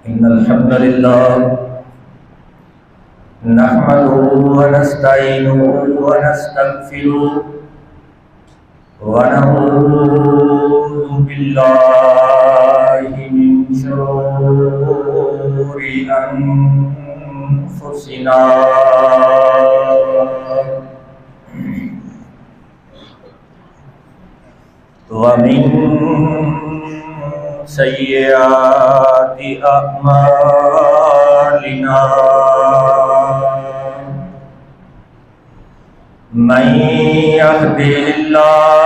إن الحمد لله نحمده ونستعينه ونستغفره ونعوذ بالله من شرور أنفسنا ومن سيئات أعمالنا من يهده الله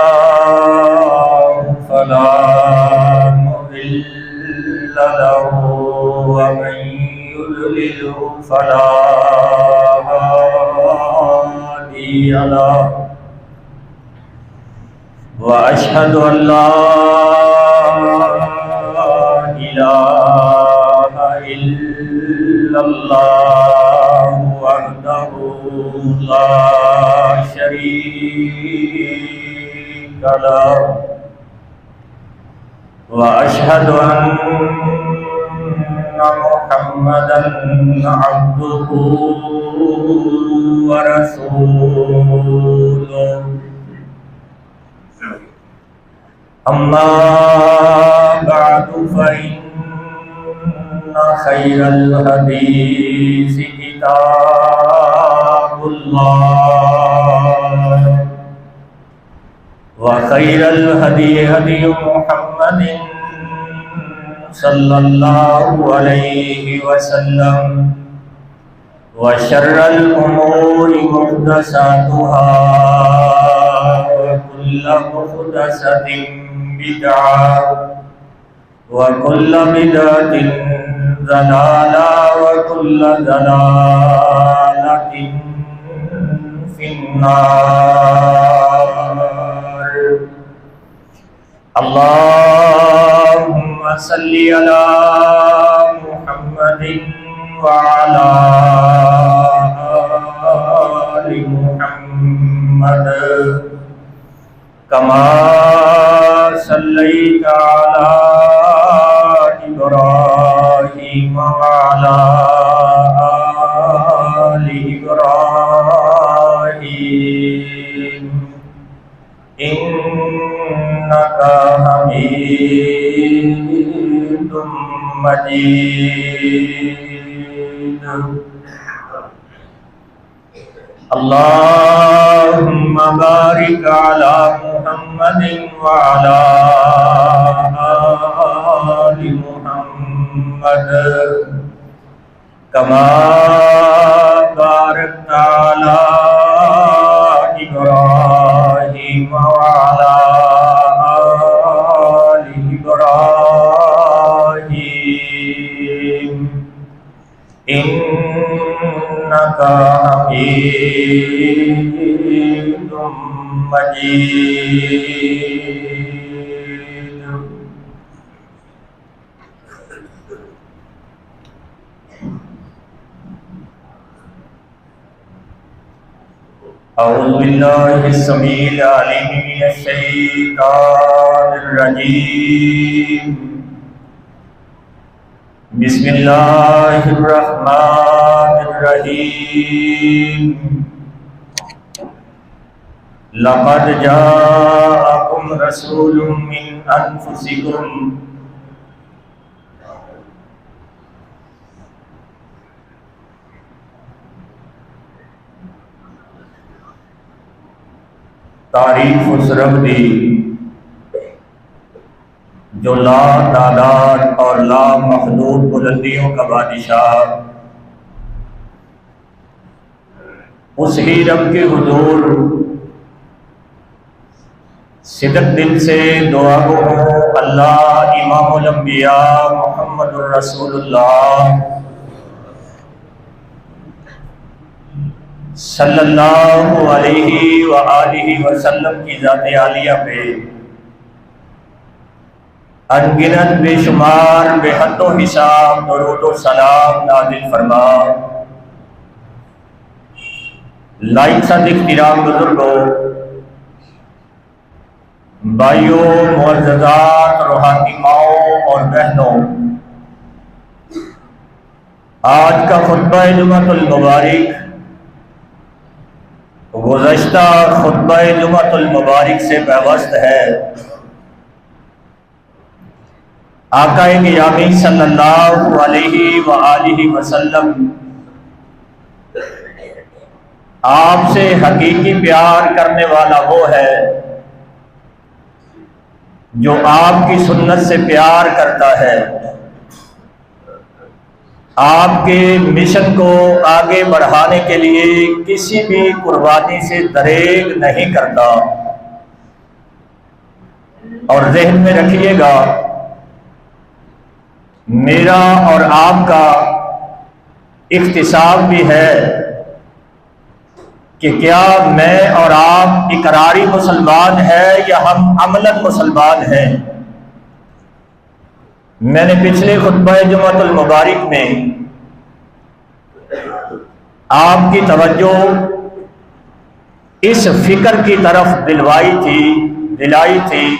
فلا مضل له ومن يضلله فلا هادي له وأشهد أن لا إله إلا الله وحده لا شريك له وأشهد أن محمدا عبده ورسوله أما بعد فإن خير الحديث كتاب الله وخير الهدي هدي محمد صلى الله عليه وسلم وشر الأمور محدثاتها وكل محدثة بدعة وكل بدعة ضلالة وكل ضلالة في النار. اللهم صل على محمد وعلى آل محمد كما صليت على إبراهيم وعلى آل إبراهيم إنك حميد مجيد. اللهم بارك على محمد وعلى آل محمد كما باركت على إبراهيم وعلى آل إبراهيم إنك حميد مجيد. أعوذ بالله السميع العليم من الشيطان الرجيم. بسم الله الرحمن الرحيم. لقد جاءكم رسول من أنفسكم تعریف اس رب دی جو لا تعداد اور لا محدود بلندیوں کا بادشاہ، اس ہی رب کے حضور صدق دل سے دعا گو اللہ امام الانبیاء محمد الرسول اللہ صلی اللہ علیہ وآلہ وسلم کی ذات عالیہ پہ انگنت بے شمار بے حد و حساب درود و سلام نازل فرما. لائق صد احترام بزرگوں، بھائیوں، معززات، روحانی ماؤں اور بہنوں، آج کا خطبہ جمعۃ المبارک گزشتہ خطبہ جمعۃ المبارک سے پیوست ہے۔ آقا گرامی صلی اللہ علیہ وآلہ وسلم آپ سے حقیقی پیار کرنے والا وہ ہے جو آپ کی سنت سے پیار کرتا ہے، آپ کے مشن کو آگے بڑھانے کے لیے کسی بھی قربانی سے دریغ نہیں کرتا۔ اور ذہن میں رکھیے گا، میرا اور آپ کا اختصاص بھی ہے کہ کیا میں اور آپ اقراری مسلمان ہیں یا ہم عملاً مسلمان ہیں۔ میں نے پچھلے خطبہ جمعۃ المبارک میں آپ کی توجہ اس فکر کی طرف دلائی تھی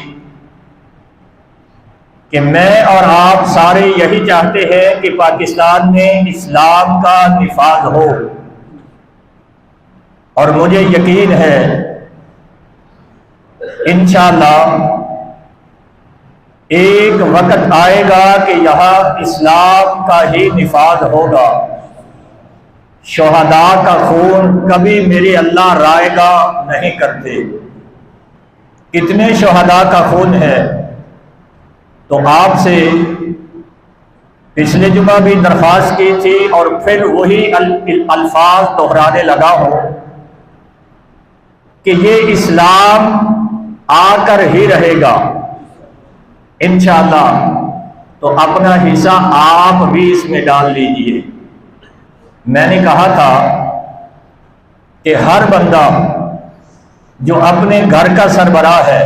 کہ میں اور آپ سارے یہی چاہتے ہیں کہ پاکستان میں اسلام کا نفاذ ہو، اور مجھے یقین ہے انشاءاللہ ایک وقت آئے گا کہ یہاں اسلام کا ہی نفاذ ہوگا۔ شہداء کا خون کبھی میرے اللہ رائے گا نہیں کرتے۔ کتنے شہداء کا خون ہے؟ تو آپ سے پچھلے جمعہ بھی درخواست کی تھی اور پھر وہی الفاظ دہرانے لگا ہوں کہ یہ اسلام آ کر ہی رہے گا انشاءاللہ، تو اپنا حصہ آپ بھی اس میں ڈال لیجئے۔ میں نے کہا تھا کہ ہر بندہ جو اپنے گھر کا سربراہ ہے،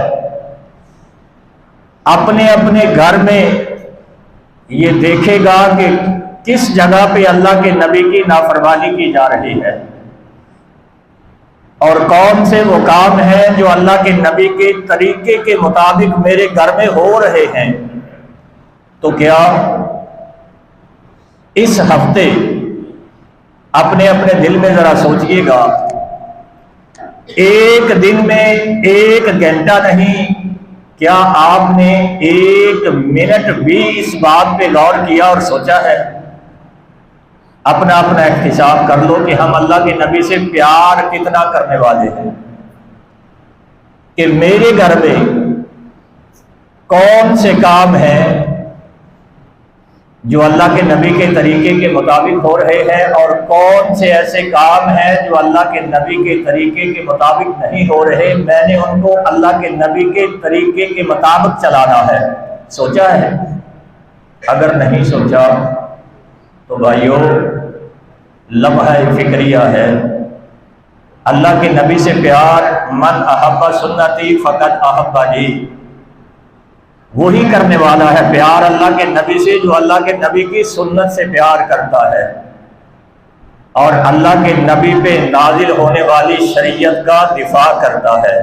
اپنے اپنے گھر میں یہ دیکھے گا کہ کس جگہ پہ اللہ کے نبی کی نافرمانی کی جا رہی ہے، اور کون سے وہ کام ہیں جو اللہ کے نبی کے طریقے کے مطابق میرے گھر میں ہو رہے ہیں۔ تو کیا اس ہفتے اپنے اپنے دل میں ذرا سوچئے گا، ایک دن میں 1 گھنٹہ نہیں، کیا آپ نے 1 منٹ بھی اس بات پہ غور کیا اور سوچا ہے؟ اپنا احتساب کر لو کہ ہم اللہ کے نبی سے پیار کتنا کرنے والے ہیں، کہ میرے گھر میں کون سے کام ہیں جو اللہ کے نبی کے طریقے کے مطابق ہو رہے ہیں، اور کون سے ایسے کام ہیں جو اللہ کے نبی کے طریقے کے مطابق نہیں ہو رہے۔ میں نے ان کو اللہ کے نبی کے طریقے کے مطابق چلانا ہے۔ سوچا ہے؟ اگر نہیں سوچا تو بھائیو، لمحہ فکریہ ہے۔ اللہ کے نبی سے پیار، من احب سنتی فقط احبنی، وہی کرنے والا ہے پیار اللہ کے نبی سے جو اللہ کے نبی کی سنت سے پیار کرتا ہے، اور اللہ کے نبی پہ نازل ہونے والی شریعت کا دفاع کرتا ہے۔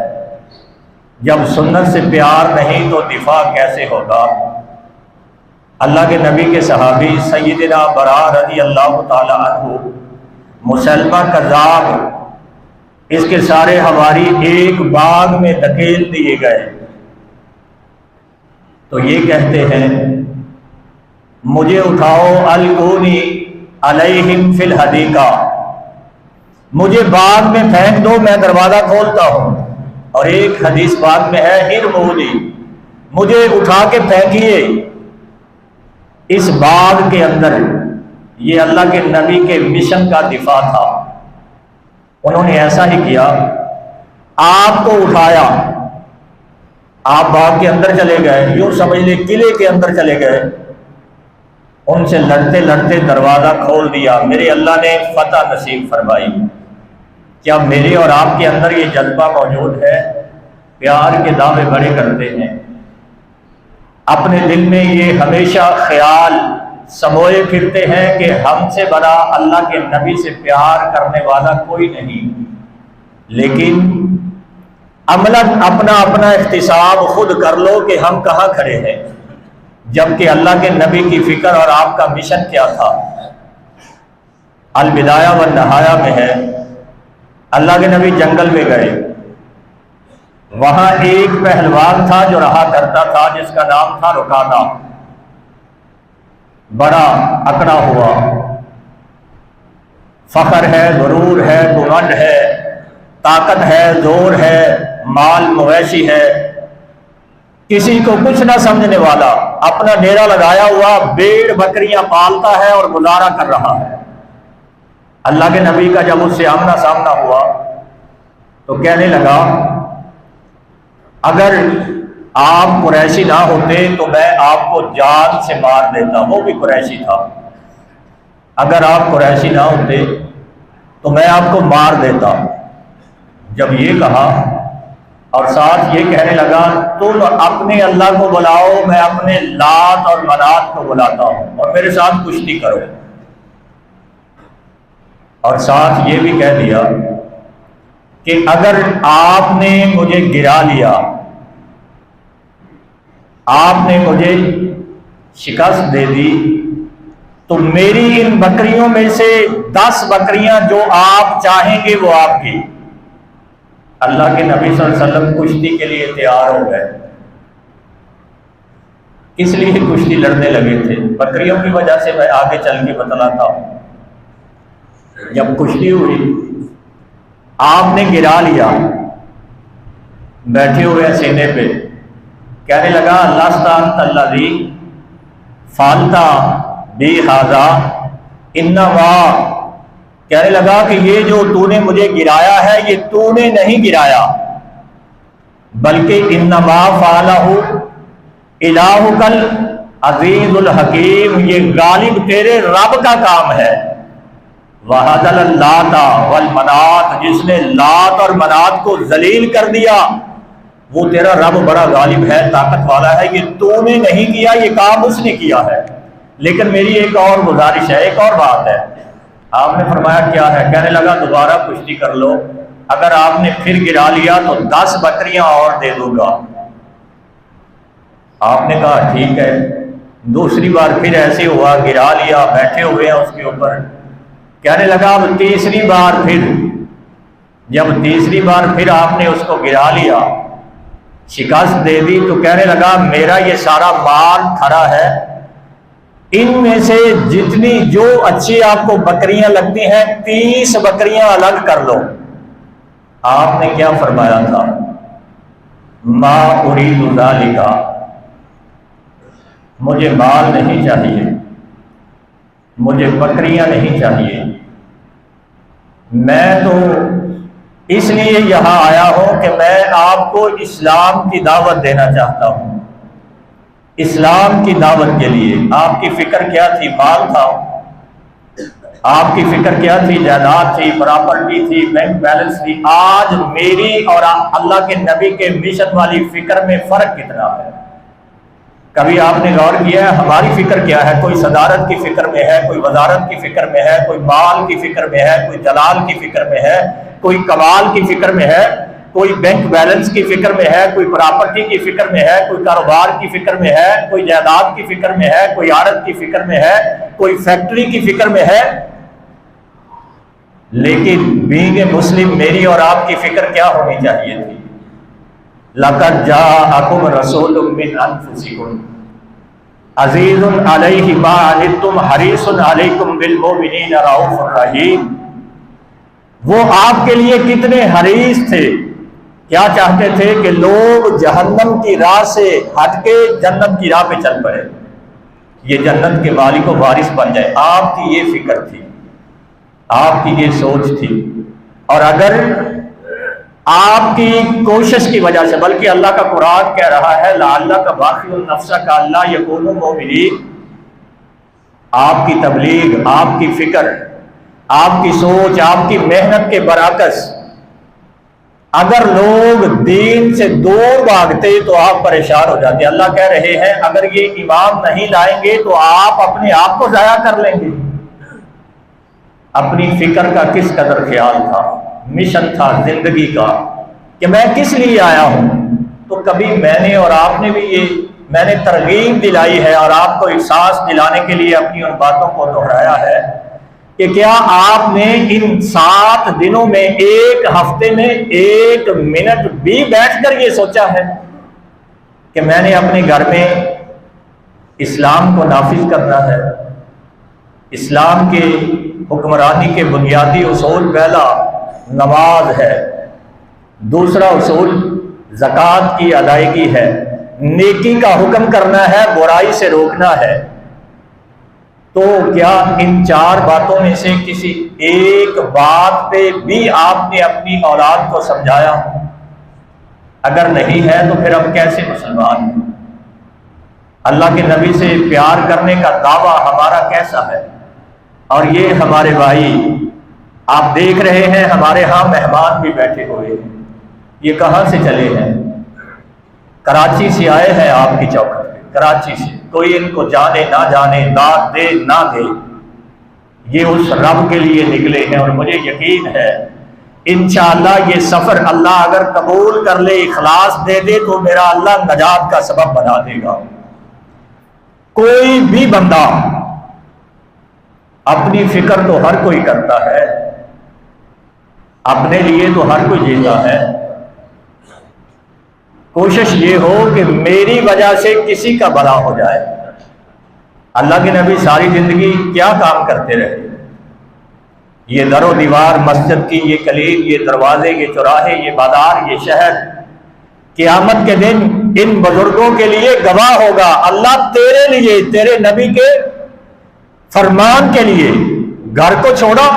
جب سنت سے پیار نہیں تو دفاع کیسے ہوگا؟ اللہ کے نبی کے صحابی سیدنا براء رضی اللہ تعالی عنہ، مسلمہ کذاب، اس کے سارے حواری ایک باغ میں دھکیل دیے گئے، تو یہ کہتے ہیں مجھے اٹھاؤ، القونی علیہم فی الحدیقہ، مجھے باغ میں پھینک دو، میں دروازہ کھولتا ہوں۔ اور ایک حدیث پاک میں ہے ارمونی، مجھے اٹھا کے پھینکیے اس باغ کے اندر۔ یہ اللہ کے نبی کے مشن کا دفاع تھا۔ انہوں نے ایسا ہی کیا، آپ کو اٹھایا، آپ باغ کے اندر چلے گئے، یوں سمجھ لیں قلعے کے اندر چلے گئے، ان سے لڑتے لڑتے دروازہ کھول دیا، میرے اللہ نے فتح نصیب فرمائی۔ کیا میرے اور آپ کے اندر یہ جذبہ موجود ہے؟ پیار کے دعوے بڑے کرتے ہیں، اپنے دل میں یہ ہمیشہ خیال سموئے پھرتے ہیں کہ ہم سے بڑا اللہ کے نبی سے پیار کرنے والا کوئی نہیں، لیکن عملاً اپنا احتساب خود کر لو کہ ہم کہاں کھڑے ہیں، جبکہ اللہ کے نبی کی فکر اور آپ کا مشن کیا تھا۔ البدایہ والنہایہ میں ہے، اللہ کے نبی جنگل میں گئے، وہاں ایک پہلوان تھا جو رہا کرتا تھا جس کا نام تھا رکانہ، بڑا اکڑا ہوا، فخر ہے، غرور ہے، گھمنڈ ہے، طاقت ہے، زور ہے، مال مویشی ہے، کسی کو کچھ نہ سمجھنے والا، اپنا ڈیرا لگایا ہوا بھیڑ بکریاں پالتا ہے اور گزارا کر رہا ہے۔ اللہ کے نبی کا جب اس سے آمنا سامنا ہوا تو کہنے لگا اگر آپ قریشی نہ ہوتے تو میں آپ کو جان سے مار دیتا، وہ بھی قریشی تھا، اگر آپ قریشی نہ ہوتے تو میں آپ کو مار دیتا۔ جب یہ کہا اور ساتھ یہ کہنے لگا تم اپنے اللہ کو بلاؤ، میں اپنے لات اور منات کو بلاتا ہوں اور میرے ساتھ کشتی کرو، اور ساتھ یہ بھی کہہ دیا کہ اگر آپ نے مجھے گرا لیا، آپ نے مجھے شکست دے دی، تو میری ان بکریوں میں سے 10 بکریاں جو آپ چاہیں گے وہ آپ کی۔ اللہ کے نبی صلی اللہ علیہ وسلم کشتی کے لیے تیار ہو گئے، اس لیے کشتی لڑنے لگے تھے۔ بکریوں کی وجہ سے میں آگے چل کے بتلاتا ہوں۔ جب کشتی ہوئی، آپ نے گرا لیا، بیٹھے ہوئے سینے پہ، کہنے لگا لست الذی فعلت بی ھذا انما، کہنے لگا کہ یہ جو تو نے مجھے گرایا ہے یہ تو نے نہیں گرایا، بلکہ انما فعلہ الہک العزیز الحکیم، یہ غالب تیرے رب کا کام ہے۔ وَهَذَلَ اللَّاتَ وَالْمَنَاتَ، جس نے لات اور منات کو ذلیل کر دیا وہ تیرا رب بڑا غالب ہے، طاقت والا ہے، یہ تو نے نہیں کیا، یہ کام اس نے کیا ہے۔ لیکن میری ایک اور گزارش ہے، ایک اور بات ہے۔ آپ نے فرمایا کیا ہے؟ کہنے لگا دوبارہ کشتی کر لو، اگر آپ نے پھر گرا لیا تو 10 بکریاں اور دے دوں گا۔ آپ نے کہا ٹھیک ہے۔ دوسری بار پھر ایسے ہوا، گرا لیا، بیٹھے ہوئے ہیں اس کے اوپر، کہنے لگا اب تیسری بار پھر، جب تیسری بار پھر آپ نے اس کو گرا لیا، شکست دے دی، تو کہنے لگا میرا یہ سارا مال کھڑا ہے، ان میں سے جتنی جو اچھی آپ کو بکریاں لگتی ہیں 30 بکریاں الگ کر لو۔ آپ نے کیا فرمایا تھا؟ ما اريد ذلك، مجھے مال نہیں چاہیے، مجھے بکریاں نہیں چاہیے، میں تو اس لیے یہاں آیا ہوں کہ میں آپ کو اسلام کی دعوت دینا چاہتا ہوں۔ اسلام کی دعوت کے لیے آپ کی فکر کیا تھی؟ مال تھا، آپ کی فکر کیا تھی؟ جائیداد تھی، پراپرٹی تھی، بینک بیلنس تھی۔ آج میری اور اللہ کے نبی کے مشن والی فکر میں فرق کتنا ہے؟ کبھی آپ نے غور کیا ہے ہماری فکر کیا ہے؟ کوئی صدارت کی فکر میں ہے، کوئی وزارت کی فکر میں ہے، کوئی مال کی فکر میں ہے، کوئی جلال کی فکر میں ہے، کوئی کمال کی فکر میں ہے، کوئی بینک بیلنس کی فکر میں ہے، کوئی پراپرٹی کی فکر میں ہے، کوئی کاروبار کی فکر میں ہے، کوئی جائیداد کی فکر میں ہے، کوئی عادت کی فکر میں ہے، کوئی فیکٹری کی فکر میں ہے۔ لیکن بینگ اے مسلم میری اور آپ کی فکر کیا ہونی چاہیے تھی؟ لَقَدْ جَاءَكُمْ رَسُولٌ مِّنْ أَنفُسِكُمْ عَزِيزٌ عَلَيْهِ مَا عَنِتُّمْ حَرِيصٌ عَلَيْكُمْ بِالْمُؤْمِنِينَ رَءُوفٌ رَحِيمٌ۔ وہ آپ کے لیے کتنے حریص تھے، کیا چاہتے تھے کہ لوگ جہنم کی راہ سے ہٹ کے جنت کی راہ پہ چل پڑے، یہ جنت کے مالک و وارث بن جائے۔ آپ کی یہ فکر تھی، آپ کی یہ سوچ تھی۔ اور اگر آپ کی کوشش کی وجہ سے، بلکہ اللہ کا قرآن کہہ رہا ہے لعلک باخع نفسک الا یکونوا مؤمنین، آپ کی تبلیغ، آپ کی فکر، آپ کی سوچ، آپ کی محنت کے برعکس اگر لوگ دین سے دور بھاگتے تو آپ پریشان ہو جاتے۔ اللہ کہہ رہے ہیں اگر یہ ایمان نہیں لائیں گے تو آپ اپنے آپ کو ضائع کر لیں گے۔ اپنی فکر کا کس قدر خیال تھا، مشن تھا زندگی کا کہ میں کس لیے آیا ہوں۔ تو کبھی میں نے اور آپ نے بھی میں نے ترغیب دلائی ہے اور آپ کو احساس دلانے کے لیے اپنی ان باتوں کو دہرایا ہے کہ کیا آپ نے ان 7 دنوں میں ایک ہفتے میں 1 منٹ بھی بیٹھ کر یہ سوچا ہے کہ میں نے اپنے گھر میں اسلام کو نافذ کرنا ہے؟ اسلام کے حکمرانی کے بنیادی اصول، پہلا نماز ہے، دوسرا اصول زکوٰۃ کی ادائیگی ہے، نیکی کا حکم کرنا ہے، برائی سے روکنا ہے۔ تو کیا ان 4 باتوں میں سے کسی ایک بات پہ بھی آپ نے اپنی اولاد کو سمجھایا؟ اگر نہیں ہے تو پھر ہم کیسے مسلمان ہیں؟ اللہ کے نبی سے پیار کرنے کا دعویٰ ہمارا کیسا ہے؟ اور یہ ہمارے بھائی آپ دیکھ رہے ہیں، ہمارے ہاں مہمان بھی بیٹھے ہوئے ہیں، یہ کہاں سے چلے ہیں؟ کراچی سے آئے ہیں، آپ کی چوکھٹ پہ کراچی سے، کوئی ان کو جانے نہ جانے، داد دے نہ دے، یہ اس رب کے لیے نکلے ہیں۔ اور مجھے یقین ہے انشاءاللہ یہ سفر اللہ اگر قبول کر لے، اخلاص دے دے، تو میرا اللہ نجات کا سبب بنا دے گا۔ کوئی بھی بندہ، اپنی فکر تو ہر کوئی کرتا ہے، اپنے لیے تو ہر کوئی جیتا ہے، کوشش یہ ہو کہ میری وجہ سے کسی کا بھلا ہو جائے۔ اللہ کے نبی ساری زندگی کیا کام کرتے رہے؟ یہ در و دیوار مسجد کی، یہ کلید، یہ دروازے، یہ چوراہے، یہ بازار، یہ شہر، قیامت کے دن ان بزرگوں کے لیے گواہ ہوگا۔ اللہ تیرے لیے، تیرے نبی کے فرمان کے لیے گھر کو چھوڑا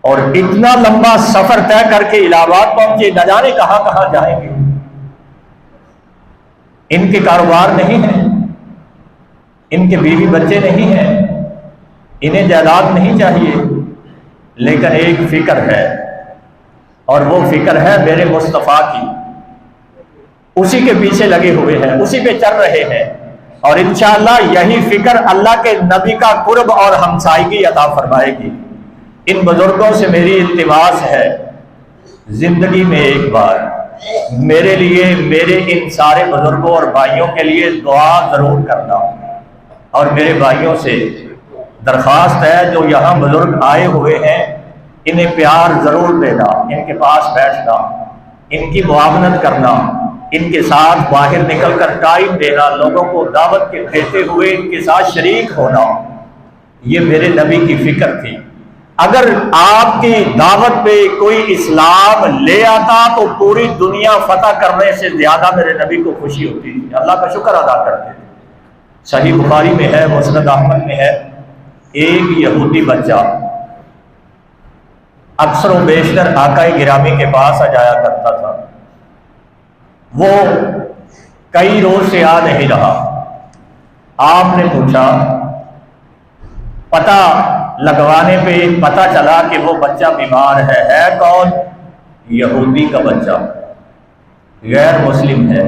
اور اتنا لمبا سفر طے کر کے الہ آباد پہنچے، نہ جانے کہاں کہاں جائیں گے۔ ان کے کاروبار نہیں ہیں، ان کے بیوی بچے نہیں ہیں، انہیں جائیداد نہیں چاہیے، لیکن ایک فکر ہے، اور وہ فکر ہے میرے مصطفیٰ کی، اسی کے پیچھے لگے ہوئے ہیں، اسی پہ چل رہے ہیں، اور انشاءاللہ یہی فکر اللہ کے نبی کا قرب اور ہمسائیگی عطا فرمائے گی۔ ان بزرگوں سے میری التماس ہے، زندگی میں ایک بار میرے لیے، میرے ان سارے بزرگوں اور بھائیوں کے لیے دعا ضرور کرنا، اور میرے بھائیوں سے درخواست ہے جو یہاں بزرگ آئے ہوئے ہیں، انہیں پیار ضرور دینا، ان کے پاس بیٹھنا، ان کی معاونت کرنا، ان کے ساتھ باہر نکل کر ٹائم دینا، لوگوں کو دعوت کے دیتے ہوئے ان کے ساتھ شریک ہونا، یہ میرے نبی کی فکر تھی۔ اگر آپ کی دعوت پہ کوئی اسلام لے آتا تو پوری دنیا فتح کرنے سے زیادہ میرے نبی کو خوشی ہوتی تھی، اللہ کا شکر ادا کرتے تھے۔ صحیح بخاری میں ہے، مسند احمد میں ہے، ایک یہودی بچہ اکثر و بیشتر آقا گرامی کے پاس آ جایا کرتا تھا، وہ کئی روز سے آ نہیں رہا۔ آپ نے پوچھا، پتہ لگوانے پہ پتہ چلا کہ وہ بچہ بیمار ہے کون؟ یہودی کا بچہ، غیر مسلم ہے،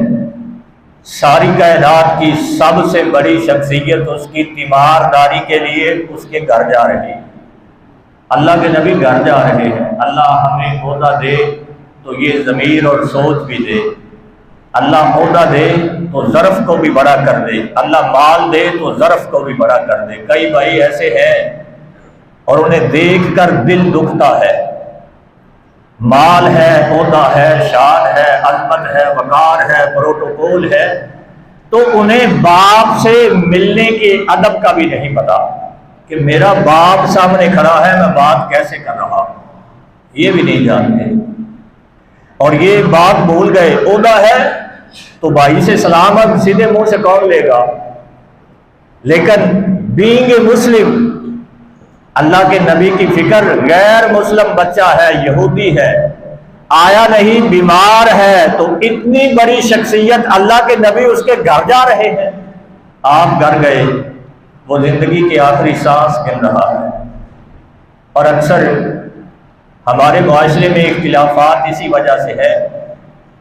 ساری کائنات کی سب سے بڑی شخصیت اس کی تیمارداری کے لیے اس کے گھر جا رہی ہے۔ اللہ کے نبی گھر جا رہے ہیں، اللہ ہمیں عہدہ دے تو یہ ضمیر اور سوچ بھی دے، اللہ عہدہ دے تو ظرف کو بھی بڑا کر دے، اللہ مال دے تو ظرف کو بھی بڑا کر دے۔ کئی بھائی ایسے ہیں اور انہیں دیکھ کر دل دکھتا ہے، مال ہے، عہدہ ہے، شان ہے، عظمت ہے، وقار ہے، پروٹوکول ہے، تو انہیں باپ سے ملنے کے ادب کا بھی نہیں پتا کہ میرا باپ سامنے کھڑا ہے، میں بات کیسے کر رہا ہوں، یہ بھی نہیں جانتے، اور یہ بات بھول گئے۔ عہدہ ہے تو بھائی سے سلام سیدھے منہ سے کون لے گا، لیکن بینگ اے مسلم، اللہ کے نبی کی فکر، غیر مسلم بچہ ہے، یہودی ہے، آیا نہیں، بیمار ہے، تو اتنی بڑی شخصیت اللہ کے نبی اس کے گھر جا رہے ہیں، آپ گھر گئے، وہ زندگی کی آخری سانس گن رہا ہے۔ اور اکثر ہمارے معاشرے میں اختلافات اسی وجہ سے ہے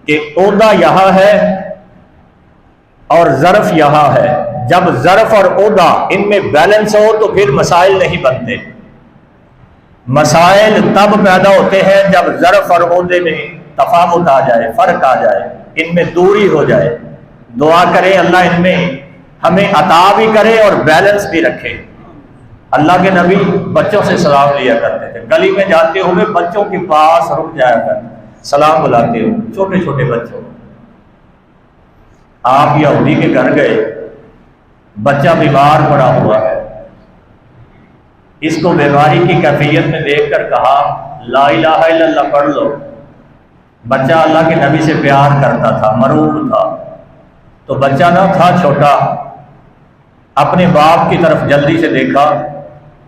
کہ عہدہ یہاں ہے اور ظرف یہاں ہے۔ جب ظرف اور عہدہ ان میں بیلنس ہو تو پھر مسائل نہیں بنتے۔ مسائل تب پیدا ہوتے ہیں جب ظرف اور عہدے میں تفاوت آ جائے، فرق آ جائے، ان میں دوری ہو جائے۔ دعا کریں اللہ ان میں ہمیں عطا بھی کرے اور بیلنس بھی رکھے۔ اللہ کے نبی بچوں سے سلام لیا کرتے تھے، گلی میں جاتے ہوئے بچوں کے پاس رک جایا کرتے، سلام بلاتے ہوئے، چھوٹے چھوٹے بچوں۔ آپ یہودی کے گھر گئے، بچہ بیمار پڑا ہوا ہے، اس کو بیماری کی کیفیت میں دیکھ کر کہا لا الہ الا اللہ پڑھ لو۔ بچہ اللہ کے نبی سے پیار کرتا تھا، مرعوب تھا، تو بچہ نہ تھا چھوٹا، اپنے باپ کی طرف جلدی سے دیکھا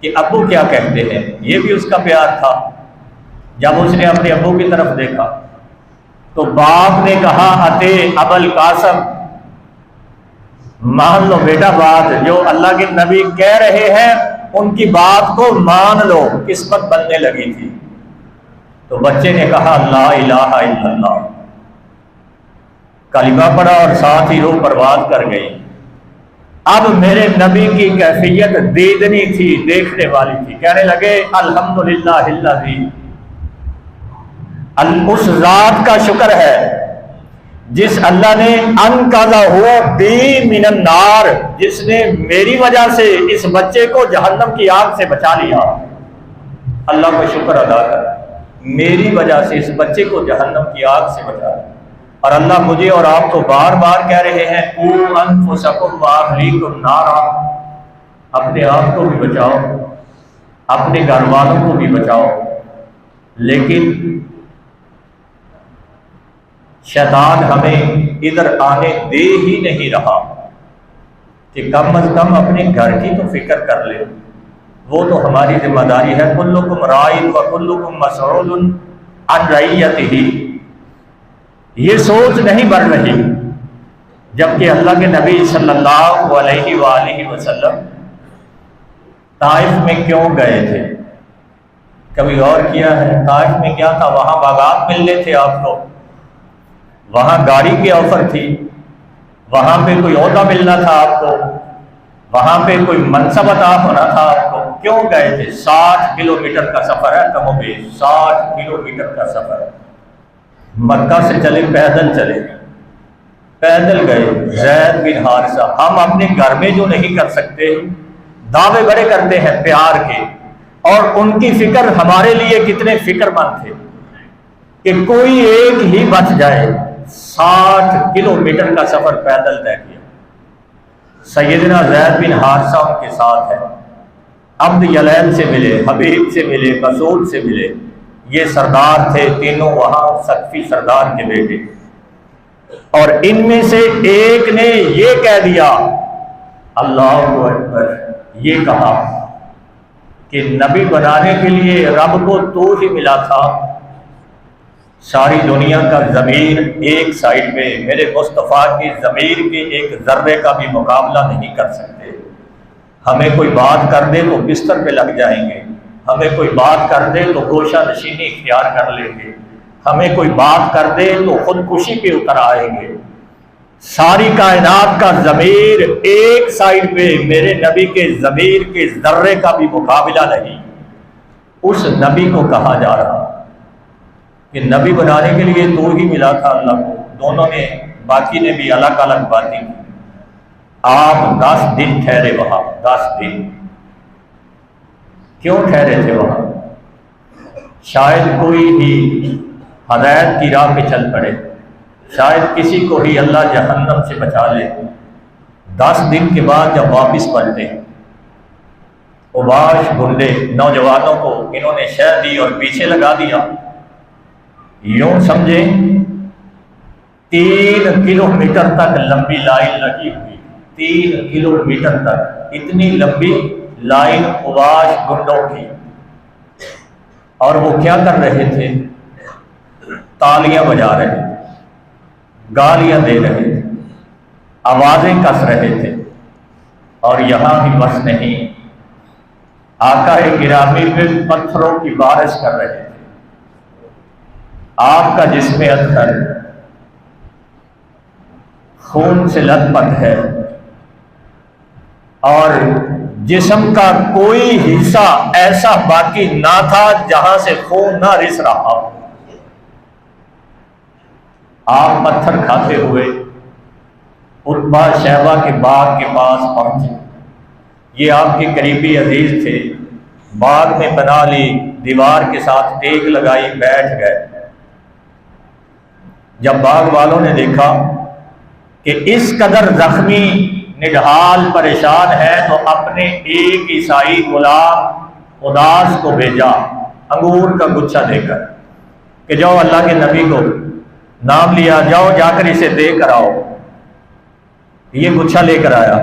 کہ ابو کیا کہتے ہیں، یہ بھی اس کا پیار تھا۔ جب اس نے اپنے ابو کی طرف دیکھا تو باپ نے کہا اتے ابوالقاسم، مان لو بیٹا بات جو اللہ کے نبی کہہ رہے ہیں ان کی بات کو مان لو، قسمت بننے لگی تھی۔ تو بچے نے کہا لا الہ الا اللہ، کلمہ پڑھا اور ساتھ ہی روح پرواز کر گئی۔ اب میرے نبی کی کیفیت دیدنی تھی، دیکھنے والی تھی، کہنے لگے الحمدللہ الذی، اس ذات کا شکر ہے جس اللہ نے انقذہ بی من النار، جس نے میری وجہ سے اس بچے کو جہنم کی آگ سے بچا لیا۔ اللہ کا شکر ادا کر، میری وجہ سے اس بچے کو جہنم کی آگ سے بچا لیا۔ اور اللہ مجھے اور آپ کو بار بار کہہ رہے ہیں قوا انفسکم واہلیکم نارا، اپنے آپ کو بھی بچاؤ، اپنے گھر والوں کو بھی بچاؤ۔ لیکن شیطان ہمیں ادھر آنے دے ہی نہیں رہا کہ کم از کم اپنے گھر کی تو فکر کر لے، وہ تو ہماری ذمہ داری ہے۔ کلکم راعٍ وکلکم مسئول عن رعیتہ، یہ سوچ نہیں بڑھ رہی، جبکہ اللہ کے نبی صلی اللہ علیہ وآلہ وسلم طائف میں کیوں گئے تھے؟ کبھی غور کیا ہے طائف میں کیا تھا؟ وہاں باغات ملنے تھے آپ کو، وہاں گاڑی کی آفر تھی، وہاں پہ کوئی عہدہ ملنا تھا آپ کو، وہاں پہ کوئی منصب عطا ہونا تھا آپ کو۔ کیوں گئے تھے؟ 60 کلومیٹر کا سفر ہے، کم و بیش 60 کلومیٹر کا سفر ہے۔ مکہ سے چلے، پیدل چلے، پیدل گئے۔ زید بن حارثہ، ہم اپنے گھر میں جو نہیں کر سکتے، دعوے بڑے کرتے ہیں پیار کے، اور ان کی فکر ہمارے لیے کتنے فکر مند تھے کہ کوئی ایک ہی بچ جائے۔ 60 کلومیٹر کا سفر پیدل طے کیا۔ سیدنا زید بن حارثہ ان کے ساتھ ہے، عبد یلیل سے ملے، حبیب سے ملے، مسعود سے ملے، یہ سردار تھے تینوں وہاں، ثقفی سردار کے بیٹے۔ اور ان میں سے ایک نے یہ کہہ دیا اللہ اکبر، یہ کہا کہ نبی بنانے کے لیے رب کو تو ہی ملا تھا، ساری دنیا کا ضمیر ایک سائڈ پہ میرے مصطفیٰ کی ضمیر کے ایک ذرے کا بھی مقابلہ نہیں کر سکتے۔ ہمیں کوئی بات کر دے تو بستر پہ لگ جائیں گے، ہمیں کوئی بات کر دے تو گوشہ نشینی اختیار کر لیں گے، ہمیں کوئی بات کر دے تو خودکشی پہ اتر آئیں گے۔ ساری کائنات کا ضمیر ایک سائڈ پہ میرے نبی کے ضمیر کے ذرے کا بھی مقابلہ نہیں۔ اس نبی کو کہا جا رہا کہ نبی بنانے کے لیے تو ہی ملا تھا اللہ کو، دونوں نے، باقی نے بھی الگ الگ باتیں کی۔ آپ 10 دن ٹھہرے وہاں، 10 دن کیوں ٹھہرے تھے وہاں؟ شاید کوئی بھی ہدایت کی راہ پہ چل پڑے، شاید کسی کو ہی اللہ جہنم سے بچا لے۔ 10 دن کے بعد جب واپس پلٹے، اوباش گنڈے نوجوانوں کو انہوں نے شہ دی اور پیچھے لگا دیا۔ یوں سمجھیں 3 کلومیٹر تک لمبی لائن لگی ہوئی، 3 کلومیٹر تک اتنی لمبی لائن اوباش گنڈوں کی۔ اور وہ کیا کر رہے تھے؟ تالیاں بجا رہے تھے، گالیاں دے رہے تھے، آوازیں کس رہے تھے۔ اور یہاں بھی بس نہیں، آقا گرامی پہ پتھروں کی بارش کر رہے تھے۔ آپ کا جسم اطہر خون سے لت پت ہے، اور جسم کا کوئی حصہ ایسا باقی نہ تھا جہاں سے خون نہ رس رہا ہو۔ آپ پتھر کھاتے ہوئے عتبہ شیبہ کے باغ کے پاس پہنچے۔ یہ آپ کے قریبی عزیز تھے، باغ میں بنا لی، دیوار کے ساتھ ٹیک لگائی، بیٹھ گئے۔ جب باغ والوں نے دیکھا کہ اس قدر زخمی، نڈھال، پریشان ہے، تو اپنے ایک عیسائی غلام اداس کو بھیجا انگور کا گچھا دے کر کہ جاؤ اللہ کے نبی کو نام لیا، جاؤ جا کر اسے دے کر آؤ۔ یہ گچھا لے کر آیا،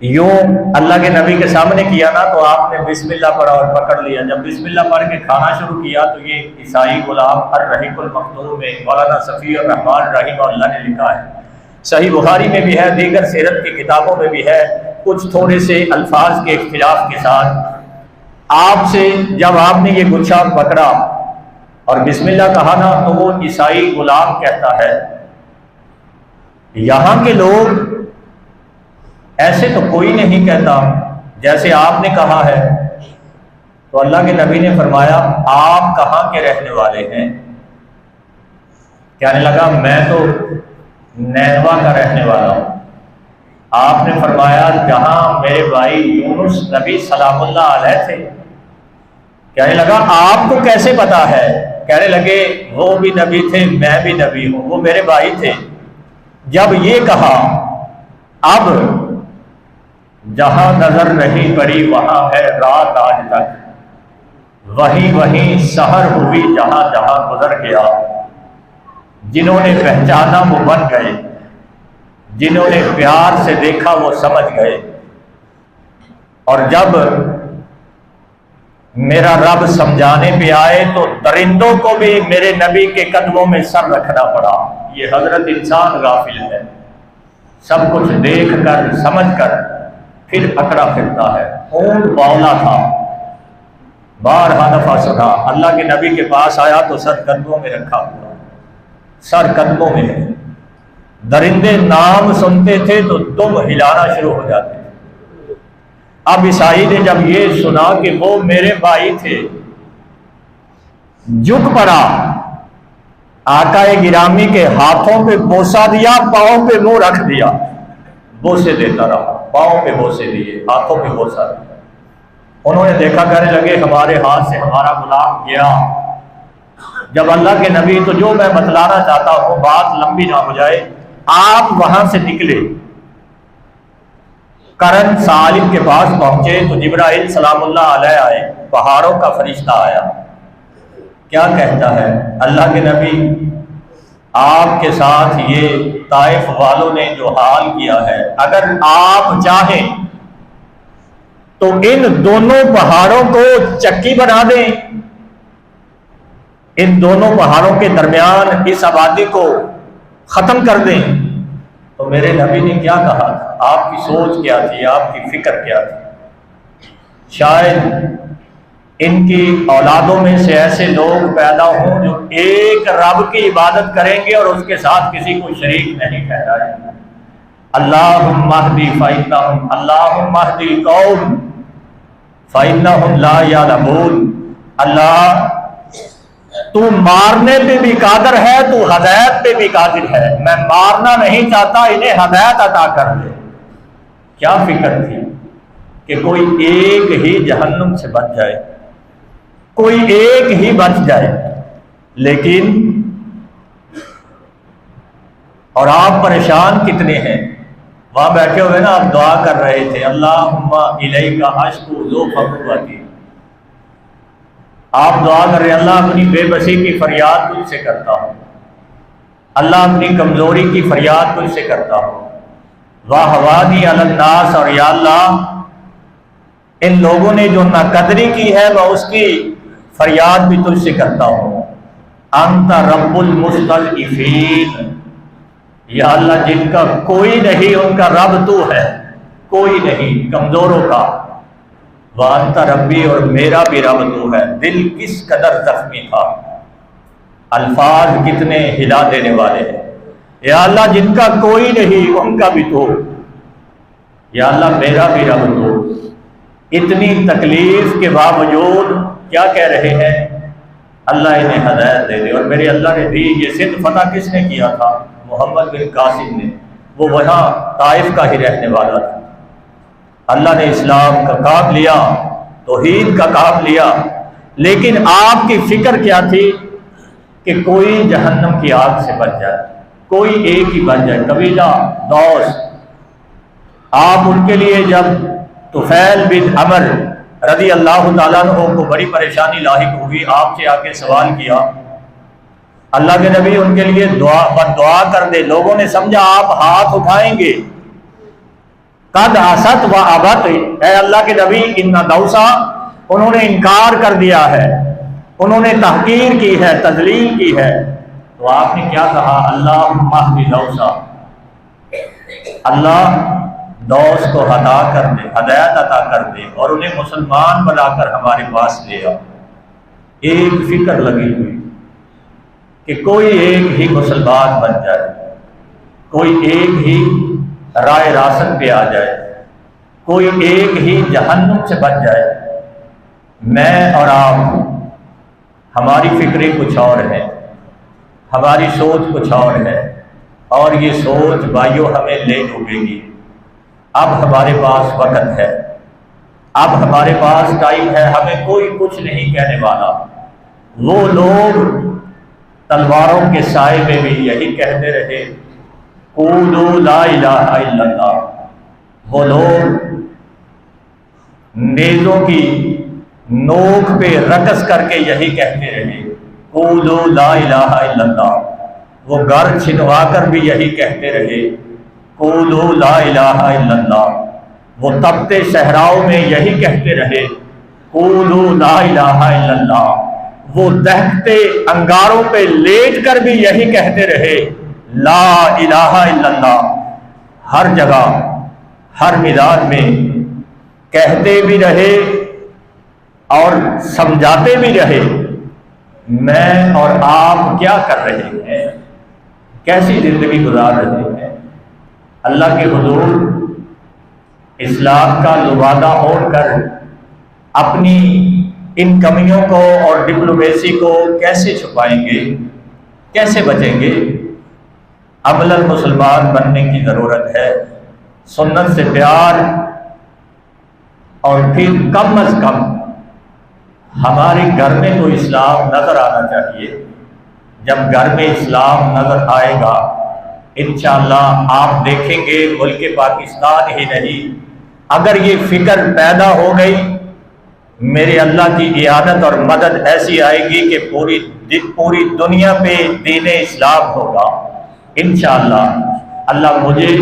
یوں اللہ کے نبی کے سامنے کیا نا تو آپ نے بسم اللہ پڑھا اور پکڑ لیا۔ جب بسم اللہ پڑھ کے کھانا شروع کیا تو یہ عیسائی غلام الرحیق المختوم میں مولانا صفی الرحمان رحمہ اللہ نے لکھا ہے، صحیح بخاری میں بھی ہے، دیگر سیرت کی کتابوں میں بھی ہے، کچھ تھوڑے سے الفاظ کے اختلاف کے ساتھ۔ آپ سے جب آپ نے یہ گچھا پکڑا اور بسم اللہ کہا نا تو وہ عیسائی غلام کہتا ہے یہاں کے لوگ ایسے تو کوئی نہیں کہتا جیسے آپ نے کہا ہے۔ تو اللہ کے نبی نے فرمایا آپ کہاں کے رہنے والے ہیں؟ کہنے لگا میں تو نینوا کا رہنے والا ہوں۔ آپ نے فرمایا جہاں میرے بھائی یونس نبی سلام اللہ علیہ تھے۔ کہنے لگا آپ کو کیسے پتا ہے؟ کہنے لگے وہ بھی نبی تھے، میں بھی نبی ہوں، وہ میرے بھائی تھے۔ جب یہ کہا اب جہاں نظر نہیں پڑی وہاں ہے رات آج تک، وہیں سحر ہوئی جہاں جہاں گزر گیا۔ جنہوں نے پہچانا وہ بن گئے، جنہوں نے پیار سے دیکھا وہ سمجھ گئے۔ اور جب میرا رب سمجھانے پہ آئے تو درندوں کو بھی میرے نبی کے قدموں میں سر رکھنا پڑا۔ یہ حضرت انسان غافل ہے، سب کچھ دیکھ کر سمجھ کر پھر اکڑا پھرتا ہے۔ اونٹ باولا تھا، بارہا دفعہ سنا، اللہ کے نبی کے پاس آیا تو سر قدموں میں رکھا ہوا، سر قدموں میں ہے۔ درندے نام سنتے تھے تو دم ہلانا شروع ہو جاتے تھے۔ اب عیسائی نے جب یہ سنا کہ وہ میرے بھائی تھے، جھک پڑا، آقا گرامی کے ہاتھوں پہ بوسہ دیا، پاؤں پہ منہ رکھ دیا، بوسے دیتا رہا، پاؤں پہ بوسے دیے، ہاتھوں پہ بوسہ دیا۔ انہوں نے دیکھا، کہنے لگے ہمارے ہاتھ سے ہمارا غلام گیا۔ جب اللہ کے نبی، تو جو میں بتلانا چاہتا ہوں بات لمبی نہ ہو جائے، آپ وہاں سے نکلے، کرن سالم کے پاس پہنچے تو جبرائیل سلام اللہ علیہ آئے، پہاڑوں کا فرشتہ آیا۔ کیا کہتا ہے اللہ کے نبی؟ آپ کے ساتھ یہ طائف والوں نے جو حال کیا ہے، اگر آپ چاہیں تو ان دونوں پہاڑوں کو چکی بنا دیں، ان دونوں پہاڑوں کے درمیان اس آبادی کو ختم کر دیں۔ تو میرے نبی نے کیا کہا تھا؟ آپ کی سوچ کیا تھی؟ آپ کی فکر کیا تھی؟ شاید ان کی اولادوں میں سے ایسے لوگ پیدا ہوں جو ایک رب کی عبادت کریں گے اور اس کے ساتھ کسی کو شریک نہیں ٹھہرائیں گے۔ اللہم اہدی فإنہم، اللہم اہدی القوم فإنہم لا یعلمون۔ اللہ تو مارنے پہ بھی قادر ہے، تو ہدایت پہ بھی قادر ہے، میں مارنا نہیں چاہتا، انہیں ہدایت عطا کر دے۔ کیا فکر تھی کہ کوئی ایک ہی جہنم سے بچ جائے، کوئی ایک ہی بچ جائے۔ لیکن اور آپ پریشان کتنے ہیں، وہاں بیٹھے ہوئے نا، آپ دعا کر رہے تھے اللہم الیک اشکو ذوف قوتی۔ آپ دعا کر رہے ہیں اللہ اپنی بے بسی کی فریاد تجھ سے کرتا ہوں، اللہ اپنی کمزوری کی فریاد تجھ سے کرتا ہوں، واہوانی علی الناس، اور یا اللہ ان لوگوں نے جو ناقدری کی ہے میں اس کی فریاد بھی تجھ سے کرتا ہوں۔ انت رب المستضعفین، یا اللہ جن کا کوئی نہیں ان کا رب تو ہے، کوئی نہیں، کمزوروں کا۔ وانت ربی، اور میرا بھی رب تو ہے۔ دل کس قدر زخمی تھا، الفاظ کتنے ہلا دینے والے ہیں۔ یا اللہ جن کا کوئی نہیں ان کا بھی تو، یا اللہ میرا بھی رب تو۔ اتنی تکلیف کے باوجود کیا کہہ رہے ہیں؟ اللہ انہیں ہدایت دے دے، اور میرے اللہ نے دی۔ یہ سندھ فتح کس نے کیا تھا؟ محمد بن قاسم نے، وہ وہاں طائف کا ہی رہنے والا تھا۔ اللہ نے اسلام کا کام لیا، توحید کا کام لیا، لیکن آپ کی فکر کیا تھی کہ کوئی جہنم کی آگ سے بچ جائے، کوئی ایک ہی بچ جائے، قبیلہ دوست۔ آپ ان کے لیے جب طفیل بن عمر رضی اللہ تعالیٰ عنہ کو بڑی پریشانی لاحق ہوئی، آپ سے آ کے سوال کیا، اللہ کے نبی ان کے لیے دعا کر دے۔ لوگوں نے سمجھا آپ ہاتھ اٹھائیں گے، قد اسد و ابت، اے اللہ کے نبی ان دوسا، انہوں نے انکار کر دیا ہے، انہوں نے تحقیر کی ہے، تذلیل کی ہے۔ تو آپ نے کیا کہا؟ اللہم اہد دوسا، اللہ دوست کو ہدا کر دے، ہدایت عطا کر دے اور انہیں مسلمان بنا کر ہمارے پاس لے آ۔ ایک فکر لگی ہوئی کہ کوئی ایک ہی مسلمان بن جائے، کوئی ایک ہی رائے راست پہ آ جائے، کوئی ایک ہی جہنم سے بچ جائے۔ میں اور آپ، ہماری فکریں کچھ اور ہیں، ہماری سوچ کچھ اور ہے، اور یہ سوچ بھائیوں ہمیں لے ڈوبے گی۔ اب ہمارے پاس وقت ہے، اب ہمارے پاس ٹائم ہے، ہمیں کوئی کچھ نہیں کہنے والا۔ وہ لوگ تلواروں کے سائے میں بھی یہی کہتے رہے، قولوا لا الہ الا اللہ۔ وہ لوگ نیزوں کی نوک پہ رقص کر کے یہی کہتے رہے، قولوا لا الہ الا اللہ۔ وہ گھر چھنوا کر بھی یہی کہتے رہے، قولوا لا الہ الا اللہ۔ وہ تپتے صحراؤں میں یہی کہتے رہے، قولوا لا الہ الا اللہ۔ وہ دہتے انگاروں پہ لیٹ کر بھی یہی کہتے رہے، لا الہ الا اللہ۔ ہر جگہ، ہر میدان میں کہتے بھی رہے اور سمجھاتے بھی رہے۔ میں اور آپ کیا کر رہے ہیں؟ کیسی زندگی گزار رہے ہیں؟ اللہ کے حضور اسلام کا لبادہ اوڑھ کر اپنی ان کمیوں کو اور ڈپلومیسی کو کیسے چھپائیں گے، کیسے بچیں گے؟ عملاً مسلمان بننے کی ضرورت ہے، سنت سے پیار، اور پھر کم از کم ہمارے گھر میں تو اسلام نظر آنا چاہیے۔ جب گھر میں اسلام نظر آئے گا، انشاءاللہ آپ دیکھیں گے ملک پاکستان ہی نہیں، اگر یہ فکر پیدا ہو گئی، میرے اللہ کی اعانت اور مدد ایسی آئے گی کہ پوری دنیا پہ دین اسلام ہوگا انشاءاللہ۔ اللہ مجھے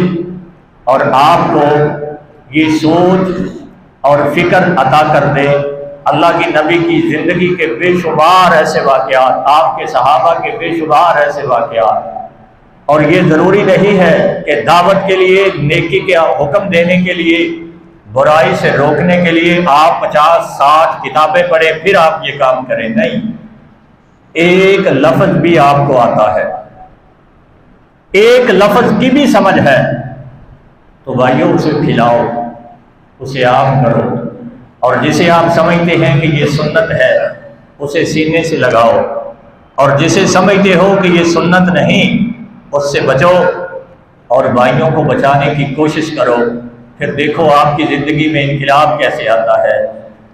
اور آپ کو یہ سوچ اور فکر عطا کر دے۔ اللہ کی نبی کی زندگی کے بے شمار ایسے واقعات، آپ کے صحابہ کے بے شمار ایسے واقعات، اور یہ ضروری نہیں ہے کہ دعوت کے لیے، نیکی کے حکم دینے کے لیے، برائی سے روکنے کے لیے آپ 50-60 کتابیں پڑھیں پھر آپ یہ کام کریں، نہیں۔ ایک لفظ بھی آپ کو آتا ہے، ایک لفظ کی بھی سمجھ ہے تو بھائیوں اسے پھیلاؤ، اسے عام کرو، اور جسے آپ سمجھتے ہیں کہ یہ سنت ہے اسے سینے سے لگاؤ، اور جسے سمجھتے ہو کہ یہ سنت نہیں اس سے بچو، اور بھائیوں کو بچانے کی کوشش کرو۔ پھر دیکھو آپ کی زندگی میں انقلاب کیسے آتا ہے،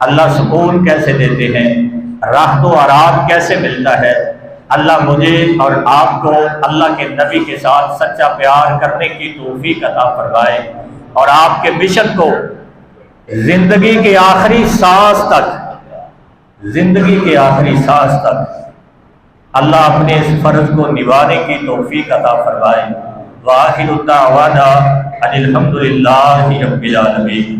اللہ سکون کیسے دیتے ہیں، راحت و آرام کیسے ملتا ہے۔ اللہ مجھے اور آپ کو اللہ کے نبی کے ساتھ سچا پیار کرنے کی توفیق عطا فرمائے، اور آپ کے مشن کو زندگی کے آخری سانس تک، زندگی کے آخری سانس تک اللہ اپنے اس فرض کو نبھانے کی توفیق عطا فرمائے۔ وآخر دعوانا ان الحمد للہ رب العالمین۔